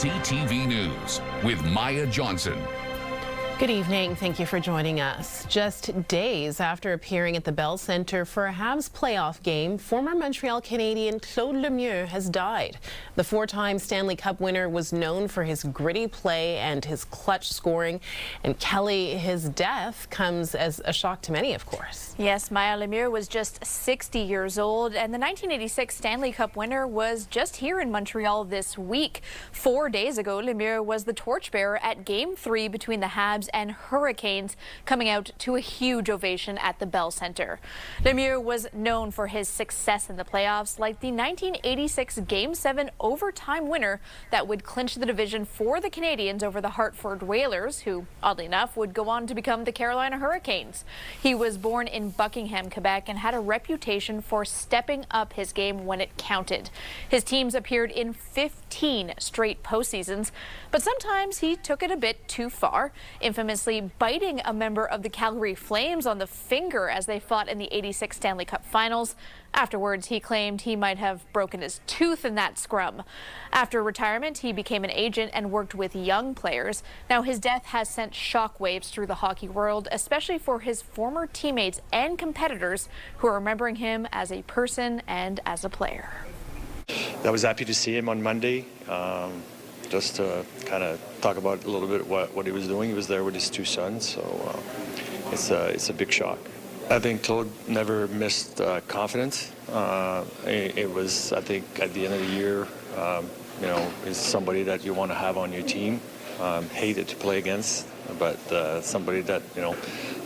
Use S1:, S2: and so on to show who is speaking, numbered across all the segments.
S1: CTV News with Maya Johnson.
S2: Good evening. Thank you for joining us. Just days after appearing at the Bell Centre for a Habs playoff game, former Montreal Canadian Claude Lemieux has died. The four-time Stanley Cup winner was known for his gritty play and his clutch scoring. And Kelly, his death comes as a shock to many, of course.
S3: Yes, Maya, Lemieux was just 60 years old, and the 1986 Stanley Cup winner was just here in Montreal this week. 4 days ago, Lemieux was the torchbearer at Game 3 between the Habs and Hurricanes, coming out to a huge ovation at the Bell Centre. Lemieux was known for his success in the playoffs, like the 1986 Game 7 overtime winner that would clinch the division for the Canadians over the Hartford Whalers, who, oddly enough, would go on to become the Carolina Hurricanes. He was born in Buckingham, Quebec, and had a reputation for stepping up his game when it counted. His teams appeared in 15 straight postseasons, but sometimes he took it a bit too far, infamously biting a member of the Calgary Flames on the finger as they fought in the '86 Stanley Cup Finals. Afterwards, he claimed he might have broken his tooth in that scrum. After retirement, he became an agent and worked with young players. Now, his death has sent shockwaves through the hockey world, especially for his former teammates and competitors who are remembering him as a person and as a player.
S4: I was happy to see him on Monday, just to kind of talk about a little bit what he was doing. He was there with his two sons, so it's a big shock. I think Claude never missed confidence. It was, I think, at the end of the year, is somebody that you want to have on your team. Hated to play against, but somebody that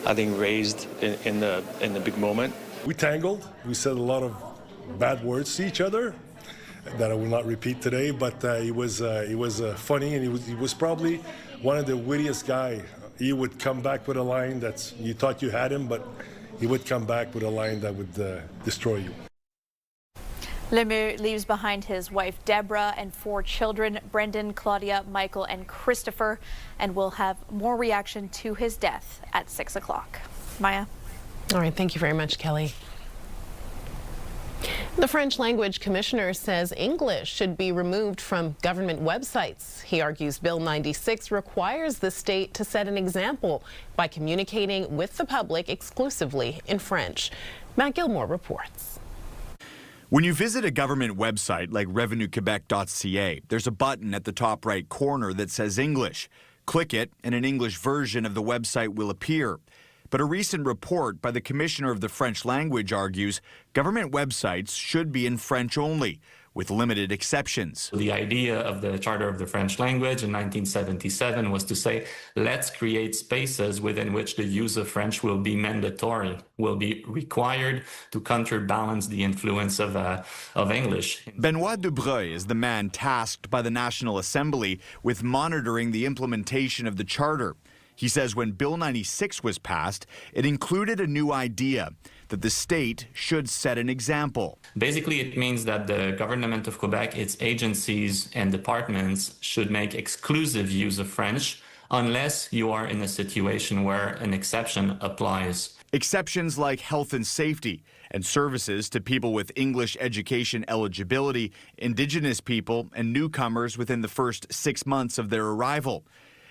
S4: I think raised in the big moment.
S5: We tangled. We said a lot of bad words to each other that I will not repeat today. But he was funny, and he was probably one of the wittiest guy. He would come back with a line that you thought you had him, but he would come back with a line that would destroy you.
S3: Lemieux leaves behind his wife Deborah and 4 children, Brendan, Claudia, Michael, and Christopher, and we'll have more reaction to his death at 6 o'clock. Maya?
S2: All right, thank you very much, Kelly. The French language commissioner says English should be removed from government websites. He argues Bill 96 requires the state to set an example by communicating with the public exclusively in French. Matt Gilmore reports.
S6: When you visit a government website like revenuequebec.ca, there's a button at the top right corner that says English. Click it and an English version of the website will appear. But a recent report by the Commissioner of the French language argues government websites should be in French only, with limited exceptions.
S7: The idea of the Charter of the French language in 1977 was to say, let's create spaces within which the use of French will be mandatory, will be required to counterbalance the influence of English.
S6: Benoit Dubreuil is the man tasked by the National Assembly with monitoring the implementation of the Charter. He says when Bill 96 was passed, it included a new idea that the state should set an example.
S7: Basically, it means that the government of Quebec, its agencies and departments should make exclusive use of French unless you are in a situation where an exception applies.
S6: Exceptions like health and safety and services to people with English education eligibility, Indigenous people, and newcomers within the first 6 months of their arrival.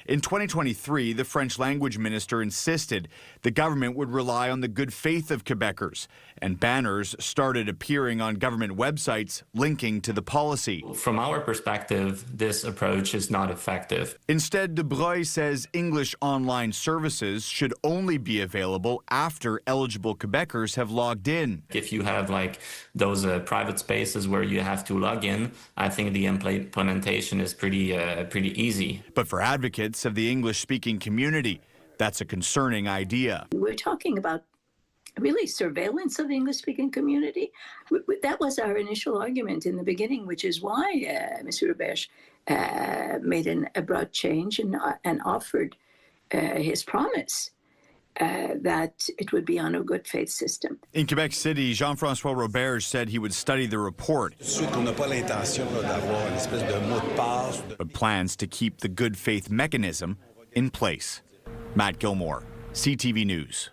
S6: In 2023, the French language minister insisted the government would rely on the good faith of Quebecers, and banners started appearing on government websites linking to the policy.
S7: From our perspective, this approach is not effective.
S6: Instead, Dubreuil says English online services should only be available after eligible Quebecers have logged in.
S7: If you have like those private spaces where you have to log in, I think the implementation is pretty easy.
S6: But for advocates of the English-speaking community, that's a concerning idea.
S8: We're talking about really surveillance of the English-speaking community. That was our initial argument in the beginning, which is why Mr. Roberge made an abrupt change and offered his promise that it would be on a good faith system.
S6: In Quebec City, Jean-François Roberge said he would study the report, but plans to keep the good faith mechanism in place. Matt Gilmore, CTV News.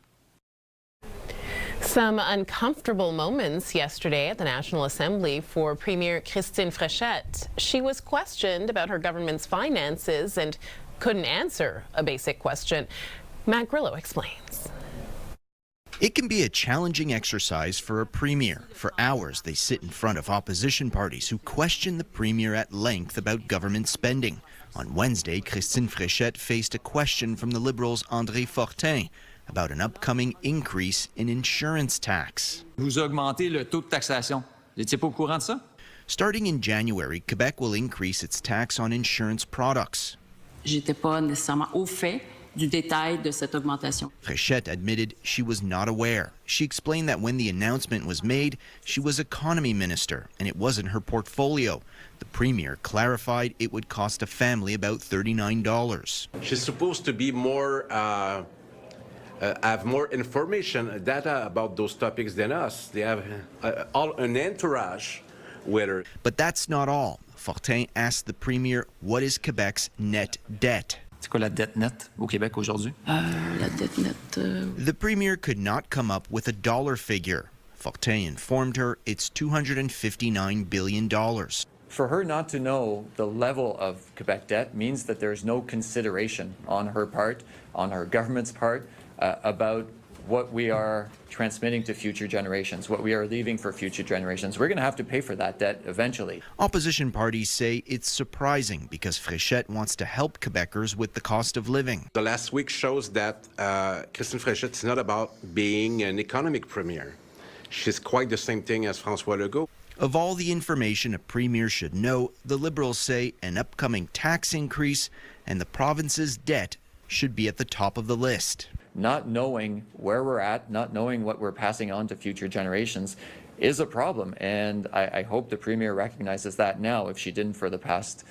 S2: Some uncomfortable moments yesterday at the National Assembly for Premier Christine Fréchette. She was questioned about her government's finances and couldn't answer a basic question. Matt Grillo explains.
S9: It can be a challenging exercise for a premier. For hours, they sit in front of opposition parties who question the premier at length about government spending. On Wednesday, Christine Fréchette faced a question from the Liberals' André Fortin about an upcoming increase in insurance tax.
S10: Vous augmentez le taux de taxation. Vous n'étiez pas au courant de ça?
S9: Starting in January, Quebec will increase its tax on insurance products.
S11: J'étais pas nécessairement au fait du détail de cette augmentation.
S9: Fréchette admitted she was not aware. She explained that when the announcement was made, she was economy minister and it wasn't her portfolio. The premier clarified it would cost a family about $39.
S12: She's supposed to be more, have more information, data about those topics than us. They have all an entourage with her.
S9: But that's not all. Fortin asked the premier, what is Quebec's net debt?
S10: C'est quoi la dette nette au Québec aujourd'hui?
S11: La dette nette.
S9: The premier could not come up with a dollar figure. Fortin informed her it's $259 billion.
S13: For her not to know the level of Quebec debt means that there's no consideration on her part, on her government's part, about what we are transmitting to future generations, what we are leaving for future generations. We're going to have to pay for that debt eventually.
S9: Opposition parties say it's surprising because Fréchette wants to help Quebecers with the cost of living.
S12: The last week shows that Christine Fréchette is not about being an economic premier. She's quite the same thing as François Legault.
S9: Of all the information a premier should know, the Liberals say an upcoming tax increase and the province's debt should be at the top of the list.
S13: Not knowing where we're at, not knowing what we're passing on to future generations is a problem. And I hope the Premier recognizes that now, if she didn't for the past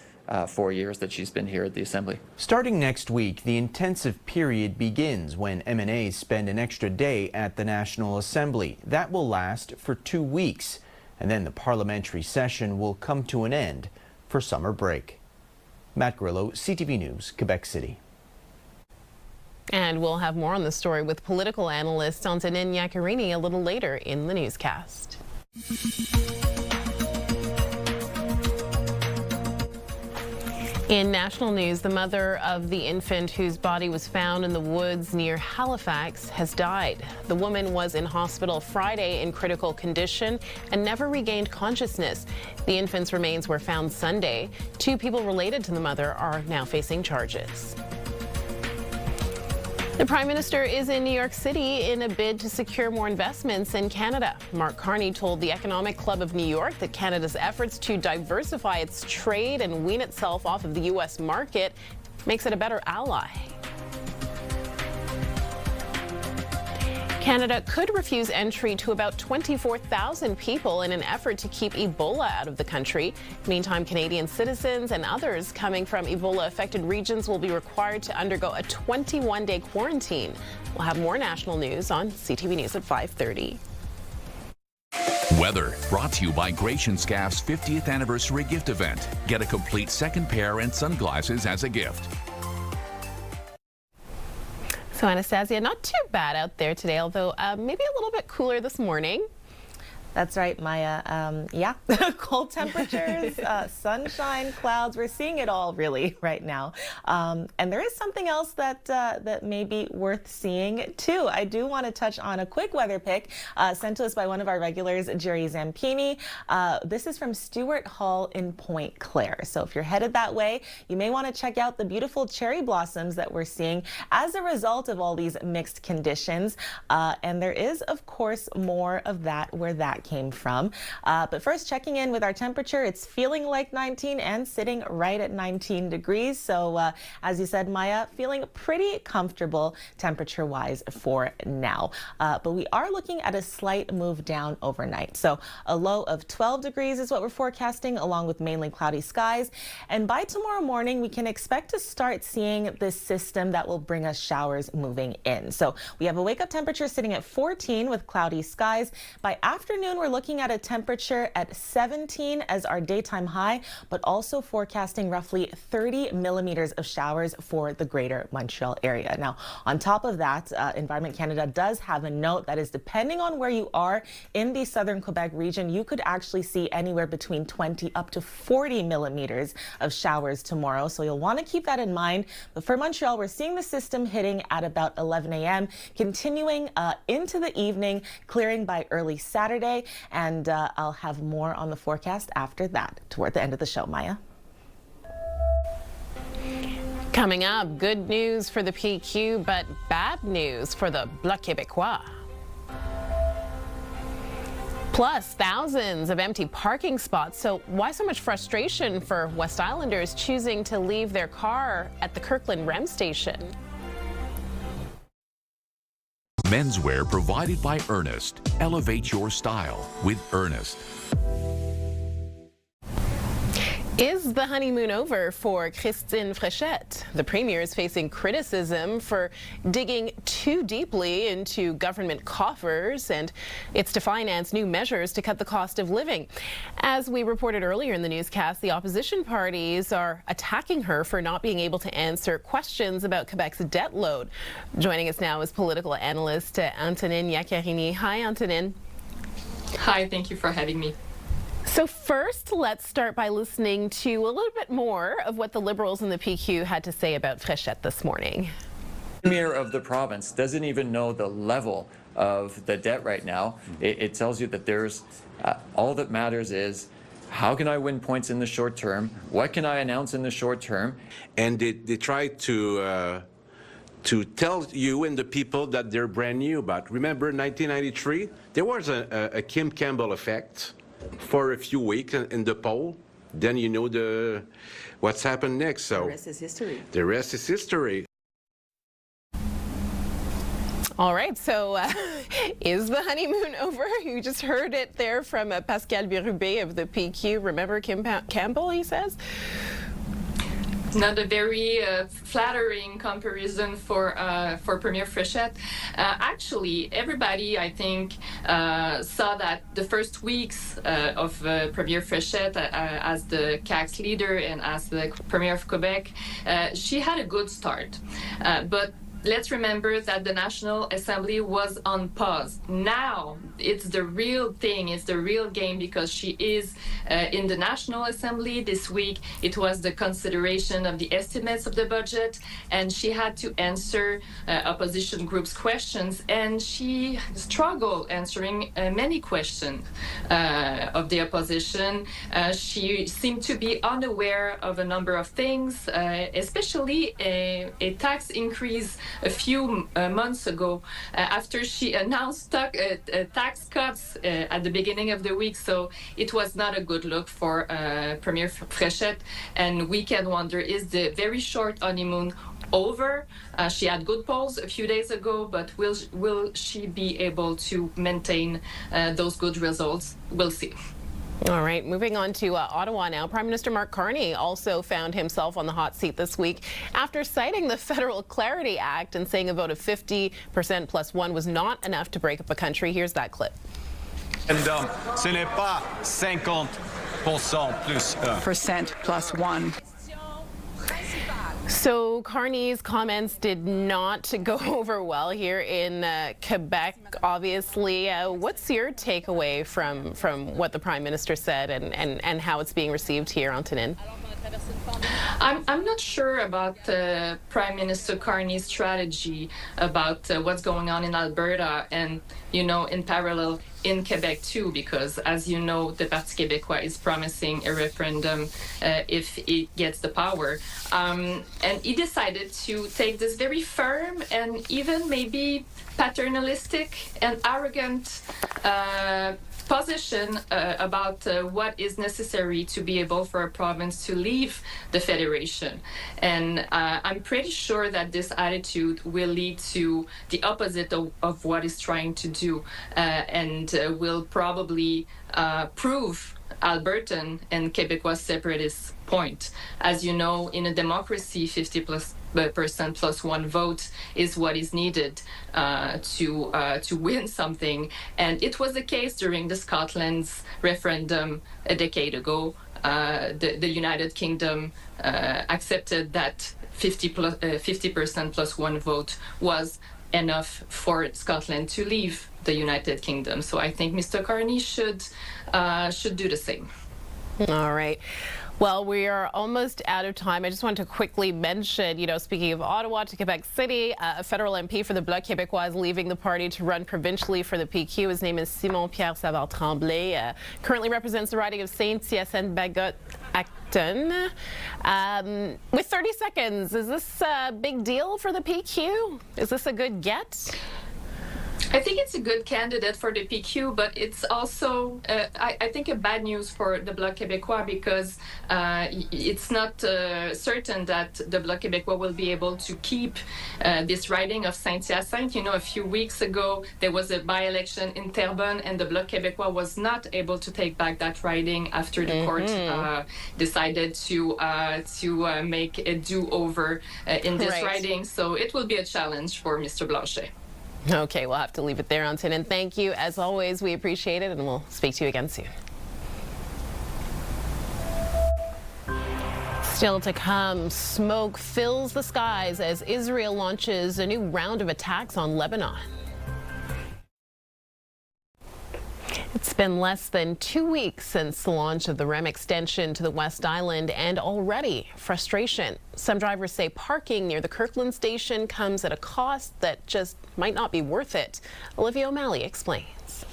S13: 4 years that she's been here at the Assembly.
S14: Starting next week, the intensive period begins when MNAs spend an extra day at the National Assembly. That will last for 2 weeks. And then the parliamentary session will come to an end for summer break. Matt Grillo, CTV News, Quebec City.
S2: And we'll have more on the story with political analyst Antonin Iaccarini a little later in the newscast. In national news, the mother of the infant whose body was found in the woods near Halifax has died. The woman was in hospital Friday in critical condition and never regained consciousness. The infant's remains were found Sunday. 2 people related to the mother are now facing charges. The Prime Minister is in New York City in a bid to secure more investments in Canada. Mark Carney told the Economic Club of New York that Canada's efforts to diversify its trade and wean itself off of the U.S. market makes it a better ally. Canada could refuse entry to about 24,000 people in an effort to keep Ebola out of the country. Meantime, Canadian citizens and others coming from Ebola-affected regions will be required to undergo a 21-day quarantine. We'll have more national news on CTV News at 5:30.
S1: Weather brought to you by Gratian Scaff's 50th anniversary gift event. Get a complete second pair and sunglasses as a gift.
S2: So Anastasia, not too bad out there today, although maybe a little bit cooler this morning.
S15: That's right, Maya. Yeah, cold temperatures, sunshine, clouds. We're seeing it all really right now. And there is something else that that may be worth seeing too. I do want to touch on a quick weather pic sent to us by one of our regulars, Jerry Zampini. This is from Stewart Hall in Point Claire. So if you're headed that way, you may want to check out the beautiful cherry blossoms that we're seeing as a result of all these mixed conditions. And there is, of course, more of that where that came from. But first, checking in with our temperature, it's feeling like 19 and sitting right at 19 degrees. So as you said, Maya, feeling pretty comfortable temperature-wise for now. But we are looking at a slight move down overnight. So a low of 12 degrees is what we're forecasting, along with mainly cloudy skies. And by tomorrow morning, we can expect to start seeing this system that will bring us showers moving in. So we have a wake-up temperature sitting at 14 with cloudy skies. By afternoon, afternoon, we're looking at a temperature at 17 as our daytime high, but also forecasting roughly 30 millimeters of showers for the greater Montreal area. Now, on top of that, Environment Canada does have a note that is depending on where you are in the southern Quebec region, you could actually see anywhere between 20 up to 40 millimeters of showers tomorrow. So you'll want to keep that in mind. But for Montreal, we're seeing the system hitting at about 11 a.m., continuing into the evening, clearing by early Saturday. And I'll have more on the forecast after that, toward the end of the show. Maya?
S2: Coming up, good news for the PQ, but bad news for the Bloc Québécois. Plus, thousands of empty parking spots. So why so much frustration for West Islanders choosing to leave their car at the Kirkland REM station?
S1: Menswear provided by Ernest. Elevate your style with Ernest.
S2: Is the honeymoon over for Christine Fréchette? The Premier is facing criticism for digging too deeply into government coffers, and it's to finance new measures to cut the cost of living. As we reported earlier in the newscast, the opposition parties are attacking her for not being able to answer questions about Quebec's debt load. Joining us now is political analyst Antonine Iaccarini. Hi, Antonine.
S16: Hi, thank you for having me.
S2: So first, let's start by listening to a little bit more of what the Liberals in the PQ had to say about Fréchette this morning.
S13: The Premier of the province doesn't even know the level of the debt right now. It tells you that there's all that matters is how can I win points in the short term? What can I announce in the short term?
S12: And they try to tell you and the people that they're brand new. But remember, 1993, there was a Kim Campbell effect for a few weeks in the poll. Then you know what's happened next. So
S17: the rest is history.
S12: The rest is history.
S2: All right, so is the honeymoon over? You just heard it there from Pascal Birubé of the PQ. Remember Kim Campbell, he says?
S16: Not a very flattering comparison for Premier Fréchette. Actually, everybody, I think, saw that the first weeks of Premier Fréchette as the CAQ's leader and as the Premier of Quebec, she had a good start. But let's remember that the National Assembly was on pause. Now it's the real thing, it's the real game, because she is in the National Assembly this week. It was the consideration of the estimates of the budget, and she had to answer opposition groups' questions, and she struggled answering many questions of the opposition. She seemed to be unaware of a number of things, especially a tax increase a few months ago after she announced tax cuts at the beginning of the week. So it was not a good look for Premier Fréchette, and we can wonder, is the very short honeymoon over? She had good polls a few days ago, but will she be able to maintain those good results? We'll see.
S2: All right, moving on to Ottawa now. Prime Minister Mark Carney also found himself on the hot seat this week after citing the Federal Clarity Act and saying a vote of 50% plus one was not enough to break up a country. Here's that clip.
S18: Ce n'est pas 50% plus 1% plus 1.
S2: So Carney's comments did not go over well here in Quebec, obviously. What's your takeaway from what the Prime Minister said and how it's being received here, Antonine?
S16: I'm not sure about Prime Minister Carney's strategy about what's going on in Alberta and, you know, in parallel in Quebec too, because as you know, the Parti Québécois is promising a referendum if it gets the power. And he decided to take this very firm and even maybe paternalistic and arrogant position about what is necessary to be able for a province to leave the federation. And I'm pretty sure that this attitude will lead to the opposite of what it's trying to do and will probably prove Albertan and Quebecois separatist point. As you know, in a democracy, 50% plus one vote is what is needed to win something. And it was the case during the Scotland's referendum a decade ago. The United Kingdom accepted that 50% plus one vote was enough for Scotland to leave the United Kingdom. So I think Mr. Carney should do the same.
S2: All right. Well, we are almost out of time. I just want to quickly mention, speaking of Ottawa to Quebec City, a federal MP for the Bloc Québécois is leaving the party to run provincially for the PQ. His name is Simon-Pierre Savard-Tremblay. Currently represents the riding of Saint-Hyacinthe-Bagot-Acton. With 30 seconds, is this a big deal for the PQ? Is this a good get?
S16: I think it's a good candidate for the PQ, but it's also, I think, a bad news for the Bloc Québécois because it's not certain that the Bloc Québécois will be able to keep this riding of Saint-Hyacinthe. A few weeks ago, there was a by-election in Terrebonne, and the Bloc Québécois was not able to take back that riding after the court decided to make a do-over in this riding. So it will be a challenge for Mr. Blanchet.
S2: Okay, we'll have to leave it there, Antonin. Thank you. As always, we appreciate it, and we'll speak to you again soon. Still to come, smoke fills the skies as Israel launches a new round of attacks on Lebanon. It's been less than 2 weeks since the launch of the REM extension to the West Island, and already frustration. Some drivers say parking near the Kirkland station comes at a cost that just might not be worth it. Olivia O'Malley explains.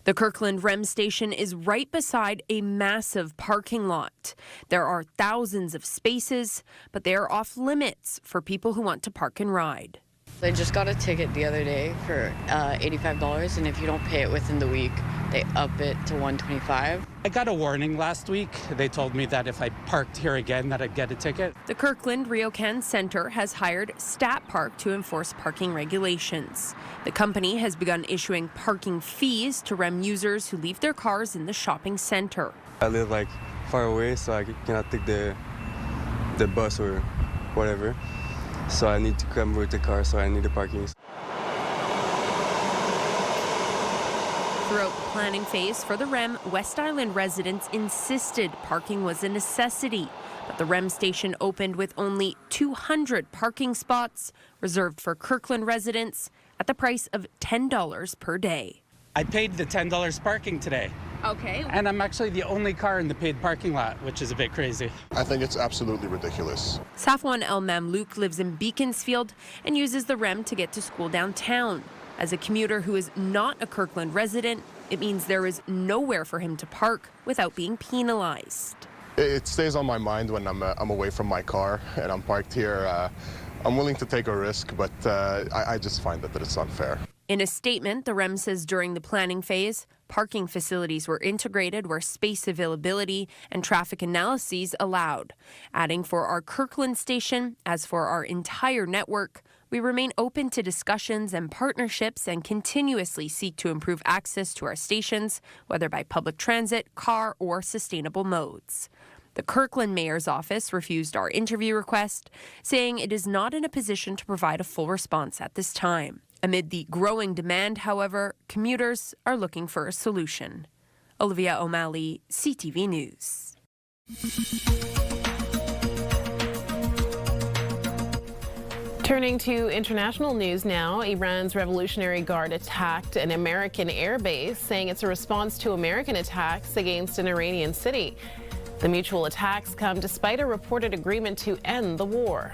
S17: The Kirkland REM station is right beside a massive parking lot. There are thousands of spaces, but they are off limits for people who want to park and ride.
S19: I just got a ticket the other day for $85, and if you don't pay it within the week, they up it to $125.
S20: I got a warning last week. They told me that if I parked here again that I'd get a ticket.
S17: The Kirkland RioCan Centre has hired Stat Park to enforce parking regulations. The company has begun issuing parking fees to REM users who leave their cars in the shopping centre.
S21: I live far away, so I cannot take the bus or whatever. So I need to come with the car, so I need the parking.
S17: Throughout the planning phase for the REM, West Island residents insisted parking was a necessity. But the REM station opened with only 200 parking spots reserved for Kirkland residents at the price of $10 per day.
S20: I paid the $10 parking today.
S17: Okay.
S20: And I'm actually the only car in the paid parking lot, which is a bit crazy.
S22: I think it's absolutely ridiculous.
S17: Safwan El Mamlouk lives in Beaconsfield and uses the REM to get to school downtown. As a commuter who is not a Kirkland resident, it means there is nowhere for him to park without being penalized.
S22: It stays on my mind when I'm away from my car and I'm parked here. I'm willing to take a risk, but I just find that it's unfair.
S17: In a statement, the REM says during the planning phase, parking facilities were integrated where space availability and traffic analyses allowed. Adding, for our Kirkland station, as for our entire network, we remain open to discussions and partnerships and continuously seek to improve access to our stations, whether by public transit, car, or sustainable modes. The Kirkland Mayor's office refused our interview request, saying it is not in a position to provide a full response at this time. Amid the growing demand, however, commuters are looking for a solution. Olivia O'Malley, CTV News.
S2: Turning to international news now, Iran's Revolutionary Guard attacked an American airbase, saying it's a response to American attacks against an Iranian city. The mutual attacks come despite a reported agreement to end the war.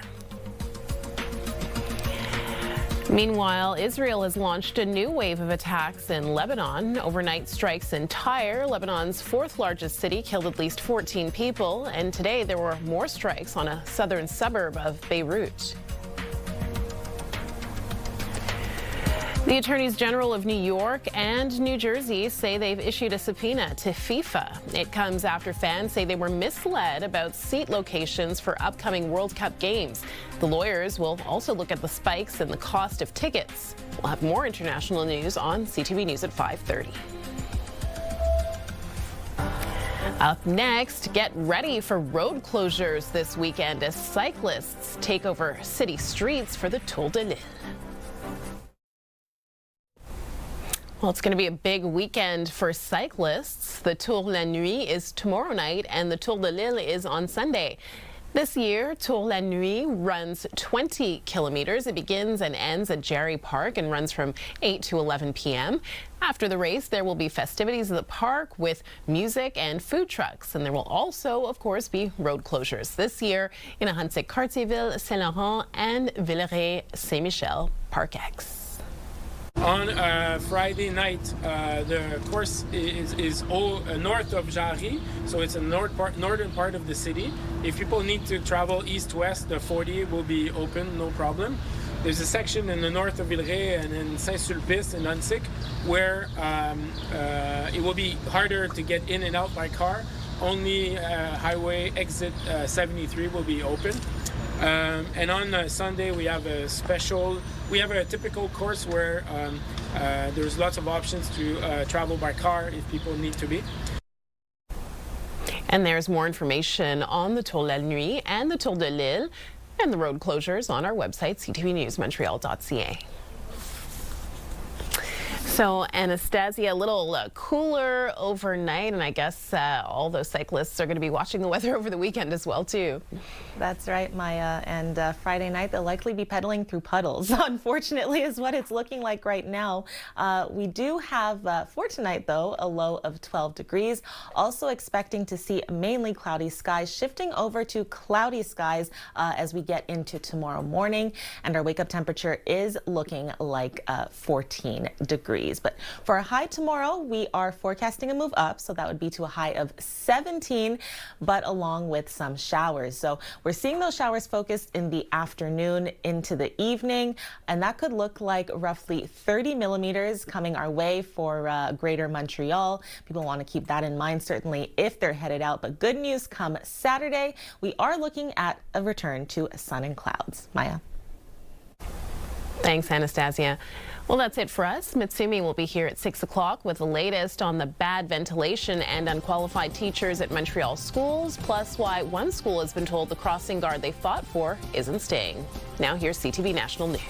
S2: Meanwhile, Israel has launched a new wave of attacks in Lebanon. Overnight strikes in Tyre, Lebanon's fourth largest city, killed at least 14 people. And today there were more strikes on a southern suburb of Beirut. The Attorneys General of New York and New Jersey say they've issued a subpoena to FIFA. It comes after fans say they were misled about seat locations for upcoming World Cup games. The lawyers will also look at the spikes in the cost of tickets. We'll have more international news on CTV News at 5:30. Up next, get ready for road closures this weekend as cyclists take over city streets for the Tour de Lille. Well, it's going to be a big weekend for cyclists. The Tour La Nuit is tomorrow night and the Tour de Lille is on Sunday. This year, Tour La Nuit runs 20 kilometers. It begins and ends at Jarry Park and runs from 8 to 11 p.m. After the race, there will be festivities at the park with music and food trucks. And there will also, of course, be road closures this year in Ahuntsic, Cartierville, Saint-Laurent, and Villeray-Saint-Michel, Park X.
S4: On Friday night, the course is all north of Jarry, so it's a northern part of the city. If people need to travel east-west, the 40 will be open, no problem. There's a section in the north of Villeray and in Saint-Sulpice in Ahuntsic where it will be harder to get in and out by car. Only highway exit 73 will be open. And on Sunday we have a typical course where there's lots of options to travel by car if people need to be.
S2: And there's more information on the Tour La Nuit and the Tour de Lille and the road closures on our website, ctvnewsmontreal.ca. So, Anastasia, a little cooler overnight, and I guess all those cyclists are going to be watching the weather over the weekend as well, too.
S15: That's right, Maya. And Friday night, they'll likely be pedaling through puddles, unfortunately, is what it's looking like right now. We do have, for tonight, though, a low of 12 degrees. Also expecting to see mainly cloudy skies, shifting over to cloudy skies as we get into tomorrow morning. And our wake-up temperature is looking like 14 degrees. But for a high tomorrow, we are forecasting a move up, so that would be to a high of 17, but along with some showers. So we're seeing those showers focused in the afternoon into the evening, and that could look like roughly 30 millimeters coming our way for Greater Montreal. People want to keep that in mind, certainly, if they're headed out. But good news come Saturday, we are looking at a return to sun and clouds. Maya.
S2: Thanks, Anastasia. Well, that's it for us. Mitsumi will be here at 6 o'clock with the latest on the bad ventilation and unqualified teachers at Montreal schools, plus why one school has been told the crossing guard they fought for isn't staying. Now here's CTV National News.